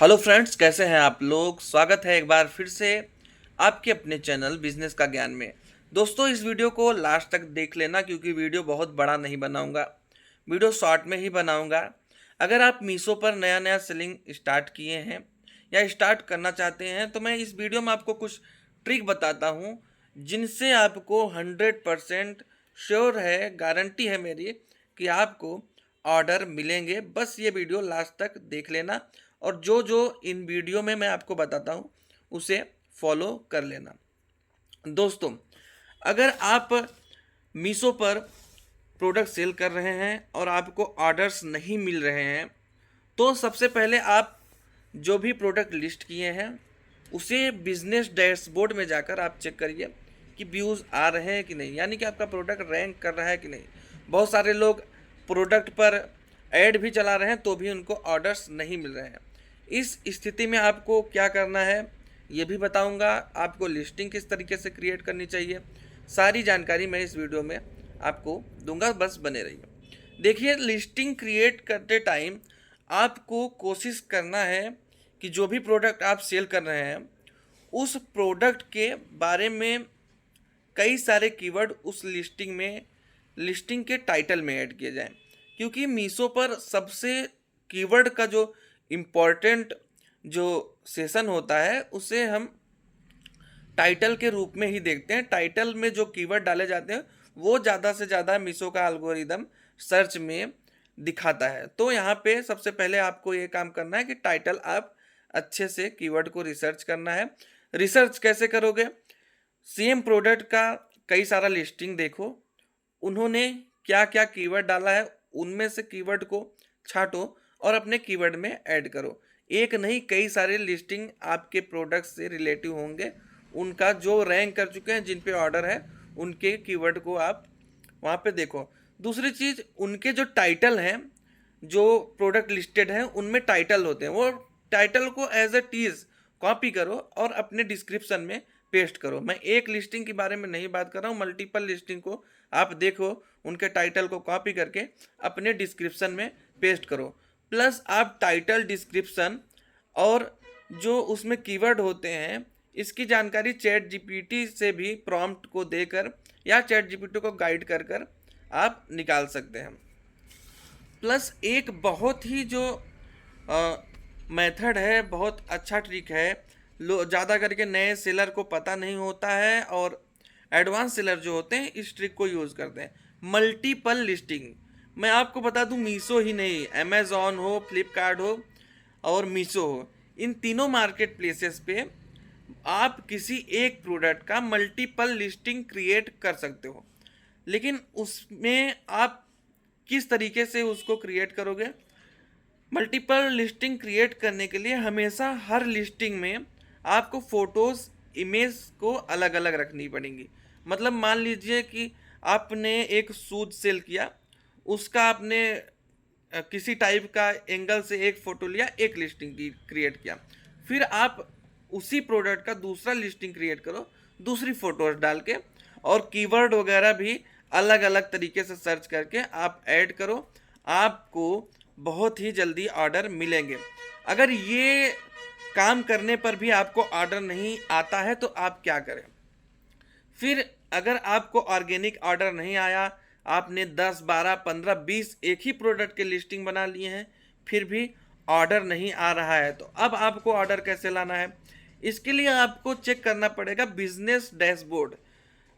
Hello friends, कैसे हैं आप लोग। स्वागत है एक बार फिर से आपके अपने चैनल बिजनेस का ज्ञान में। दोस्तों, इस वीडियो को लास्ट तक देख लेना क्योंकि वीडियो बहुत बड़ा नहीं बनाऊंगा, वीडियो शॉर्ट में ही बनाऊंगा। अगर आप मीशो पर नया नया सेलिंग स्टार्ट किए हैं या स्टार्ट करना चाहते हैं तो मैं इस वीडियो में आपको कुछ ट्रिक बताता हूँ जिनसे आपको 100% श्योर है, गारंटी है मेरी कि आपको ऑर्डर मिलेंगे। बस ये वीडियो लास्ट तक देख लेना और जो जो इन वीडियो में मैं आपको बताता हूँ उसे फॉलो कर लेना। दोस्तों, अगर आप मीशो पर प्रोडक्ट सेल कर रहे हैं और आपको ऑर्डर्स नहीं मिल रहे हैं तो सबसे पहले आप जो भी प्रोडक्ट लिस्ट किए हैं उसे बिजनेस डैशबोर्ड में जाकर आप चेक करिए कि व्यूज़ आ रहे हैं कि नहीं, यानी कि आपका प्रोडक्ट रैंक कर रहा है कि नहीं। बहुत सारे लोग प्रोडक्ट पर ऐड भी चला रहे हैं तो भी उनको ऑर्डर्स नहीं मिल रहे हैं। इस स्थिति में आपको क्या करना है ये भी बताऊंगा। आपको लिस्टिंग किस तरीके से क्रिएट करनी चाहिए, सारी जानकारी मैं इस वीडियो में आपको दूंगा, बस बने रहिए। देखिए, लिस्टिंग क्रिएट करते टाइम आपको कोशिश करना है कि जो भी प्रोडक्ट आप सेल कर रहे हैं उस प्रोडक्ट के बारे में कई सारे कीवर्ड उस लिस्टिंग के टाइटल में ऐड किए जाएं, क्योंकि मीशो पर सबसे कीवर्ड का जो इम्पोर्टेंट जो सेशन होता है उसे हम टाइटल के रूप में ही देखते हैं। टाइटल में जो कीवर्ड डाले जाते हैं वो ज़्यादा से ज़्यादा मीशो का एल्गोरिदम सर्च में दिखाता है। तो यहाँ पे सबसे पहले आपको ये काम करना है कि टाइटल आप अच्छे से कीवर्ड को रिसर्च करना है। रिसर्च कैसे करोगे? सेम प्रोडक्ट का कई सारा लिस्टिंग देखो, उन्होंने क्या क्या कीवर्ड डाला है उनमें से कीवर्ड को छांटो और अपने कीवर्ड में ऐड करो। एक नहीं, कई सारे लिस्टिंग आपके प्रोडक्ट से रिलेटिव होंगे, उनका जो रैंक कर चुके हैं, जिन पे ऑर्डर है, उनके कीवर्ड को आप वहाँ पे देखो। दूसरी चीज़, उनके जो टाइटल हैं, जो प्रोडक्ट लिस्टेड हैं उनमें टाइटल होते हैं, वो टाइटल को एज अ टीज कॉपी करो और अपने डिस्क्रिप्शन में पेस्ट करो। मैं एक लिस्टिंग के बारे में नहीं बात कर रहा हूँ, मल्टीपल लिस्टिंग को आप देखो, उनके टाइटल को कॉपी करके अपने डिस्क्रिप्शन में पेस्ट करो। प्लस आप टाइटल, डिस्क्रिप्शन और जो उसमें कीवर्ड होते हैं इसकी जानकारी चैट जीपीटी से भी प्रॉम्प्ट को देकर या चैट जीपीटी को गाइड कर कर आप निकाल सकते हैं। प्लस एक बहुत ही जो मेथड है, बहुत अच्छा ट्रिक है, लो ज़्यादा करके नए सेलर को पता नहीं होता है और एडवांस सेलर जो होते हैं इस ट्रिक को यूज़ करते हैं, मल्टीपल लिस्टिंग। मैं आपको बता दूं, मीशो ही नहीं, अमेज़ॉन हो, फ्लिपकार्ट हो और मीशो हो, इन तीनों मार्केट प्लेसेस पे आप किसी एक प्रोडक्ट का मल्टीपल लिस्टिंग क्रिएट कर सकते हो। लेकिन उसमें आप किस तरीके से उसको क्रिएट करोगे? मल्टीपल लिस्टिंग क्रिएट करने के लिए हमेशा हर लिस्टिंग में आपको फोटोज़, इमेज को अलग अलग रखनी पड़ेंगी। मतलब मान लीजिए कि आपने एक शूज सेल किया, उसका आपने किसी टाइप का एंगल से एक फ़ोटो लिया, एक लिस्टिंग की क्रिएट किया। फिर आप उसी प्रोडक्ट का दूसरा लिस्टिंग क्रिएट करो, दूसरी फ़ोटोज़ डाल के, और कीवर्ड वगैरह भी अलग अलग तरीके से सर्च करके आप ऐड करो। आपको बहुत ही जल्दी ऑर्डर मिलेंगे। अगर ये काम करने पर भी आपको ऑर्डर नहीं आता है तो आप क्या करें? फिर अगर आपको ऑर्गेनिक ऑर्डर नहीं आया, आपने 10, 12, 15, 20 एक ही प्रोडक्ट के लिस्टिंग बना लिए हैं, फिर भी ऑर्डर नहीं आ रहा है, तो अब आपको ऑर्डर कैसे लाना है? इसके लिए आपको चेक करना पड़ेगा बिजनेस डैशबोर्ड।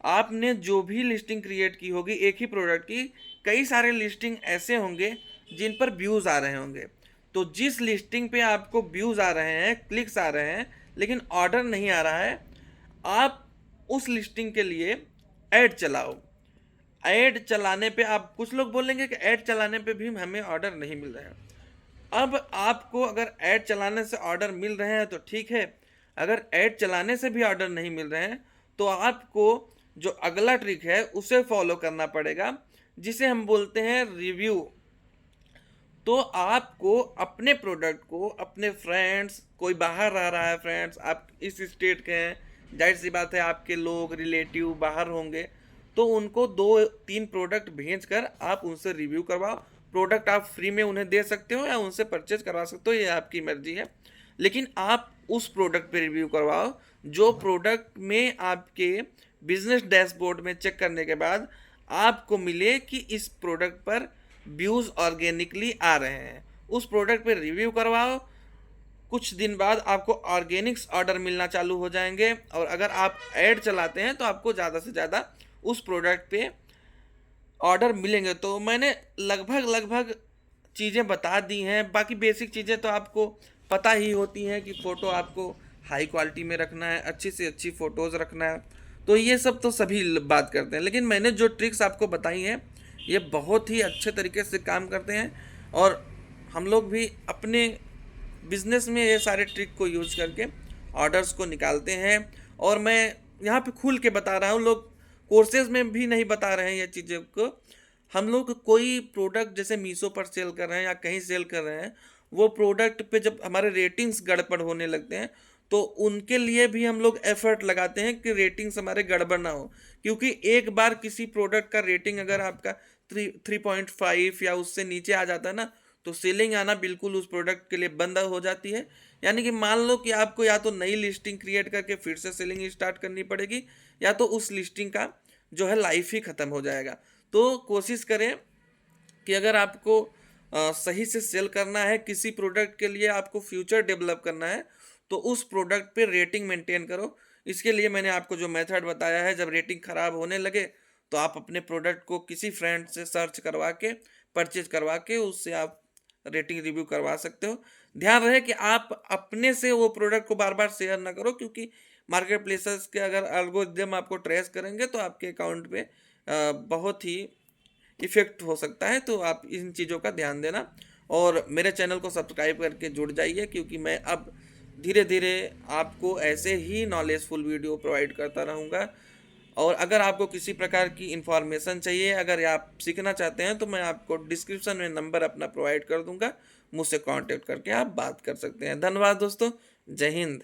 आपने जो भी लिस्टिंग क्रिएट की होगी एक ही प्रोडक्ट की, कई सारे लिस्टिंग ऐसे होंगे जिन पर व्यूज़ आ रहे होंगे। तो जिस लिस्टिंग पे आपको व्यूज़ आ रहे हैं, क्लिक्स आ रहे हैं, लेकिन ऑर्डर नहीं आ रहा है, आप उस लिस्टिंग के लिए ऐड चलाओ। ऐड चलाने पे आप, कुछ लोग बोलेंगे कि ऐड चलाने पे भी हमें ऑर्डर नहीं मिल रहे हैं। अब आपको अगर ऐड चलाने से ऑर्डर मिल रहे हैं तो ठीक है, अगर ऐड चलाने से भी ऑर्डर नहीं मिल रहे हैं तो आपको जो अगला ट्रिक है उसे फॉलो करना पड़ेगा, जिसे हम बोलते हैं रिव्यू। तो आपको अपने प्रोडक्ट को अपने फ्रेंड्स, कोई बाहर रह रहा है, फ्रेंड्स आप इस स्टेट के हैं, जाहिर सी बात है आपके लोग रिलेटिव बाहर होंगे, तो उनको 2-3 प्रोडक्ट भेज कर आप उनसे रिव्यू करवाओ। प्रोडक्ट आप फ्री में उन्हें दे सकते हो या उनसे परचेज करवा सकते हो, ये आपकी मर्जी है। लेकिन आप उस प्रोडक्ट पे रिव्यू करवाओ जो प्रोडक्ट में आपके बिजनेस डैशबोर्ड में चेक करने के बाद आपको मिले कि इस प्रोडक्ट पर व्यूज़ ऑर्गेनिकली आ रहे हैं। उस प्रोडक्ट पे रिव्यू करवाओ, कुछ दिन बाद आपको ऑर्गेनिक्स ऑर्डर मिलना चालू हो जाएंगे, और अगर आप ऐड चलाते हैं तो आपको ज़्यादा से ज़्यादा उस प्रोडक्ट पे ऑर्डर मिलेंगे। तो मैंने लगभग लगभग चीज़ें बता दी हैं। बाकी बेसिक चीज़ें तो आपको पता ही होती हैं कि फ़ोटो आपको हाई क्वालिटी में रखना है, अच्छी से अच्छी फ़ोटोज़ रखना है, तो ये सब तो सभी बात करते हैं। लेकिन मैंने जो ट्रिक्स आपको बताई हैं ये बहुत ही अच्छे तरीके से काम करते हैं, और हम लोग भी अपने बिजनेस में ये सारे ट्रिक को यूज करके ऑर्डर्स को निकालते हैं। और मैं यहाँ पे खुल के बता रहा हूँ, लोग कोर्सेज में भी नहीं बता रहे हैं ये चीज़ें को। हम लोग कोई प्रोडक्ट जैसे मीशो पर सेल कर रहे हैं या कहीं सेल कर रहे हैं, वो प्रोडक्ट पे जब हमारे रेटिंग्स गड़बड़ होने लगते हैं तो उनके लिए भी हम लोग एफर्ट लगाते हैं कि रेटिंग्स हमारे गड़बड़ ना हो। क्योंकि एक बार किसी प्रोडक्ट का रेटिंग अगर आपका 3.5 या उससे नीचे आ जाता है ना, तो सेलिंग आना बिल्कुल उस प्रोडक्ट के लिए बंद हो जाती है। यानी कि मान लो कि आपको या तो नई लिस्टिंग क्रिएट करके फिर से सेलिंग स्टार्ट करनी पड़ेगी, या तो उस लिस्टिंग का जो है लाइफ ही ख़त्म हो जाएगा। तो कोशिश करें कि अगर आपको सही से सेल करना है, किसी प्रोडक्ट के लिए आपको फ्यूचर डेवलप करना है, तो उस प्रोडक्ट पे रेटिंग मेंटेन करो। इसके लिए मैंने आपको जो मेथड बताया है, जब रेटिंग ख़राब होने लगे तो आप अपने प्रोडक्ट को किसी फ्रेंड से सर्च करवा के, परचेज करवा के उससे आप रेटिंग रिव्यू करवा सकते हो। ध्यान रहे कि आप अपने से वो प्रोडक्ट को बार बार शेयर ना करो, क्योंकि मार्केट प्लेसेस के अगर एल्गोरिदम आपको ट्रेस करेंगे तो आपके अकाउंट पे बहुत ही इफ़ेक्ट हो सकता है। तो आप इन चीज़ों का ध्यान देना, और मेरे चैनल को सब्सक्राइब करके जुड़ जाइए, क्योंकि मैं अब धीरे धीरे आपको ऐसे ही नॉलेजफुल वीडियो प्रोवाइड करता रहूँगा। और अगर आपको किसी प्रकार की इन्फॉर्मेशन चाहिए, अगर आप सीखना चाहते हैं, तो मैं आपको डिस्क्रिप्शन में नंबर अपना प्रोवाइड कर दूँगा, मुझसे कांटेक्ट करके आप बात कर सकते हैं। धन्यवाद दोस्तों, जय हिंद।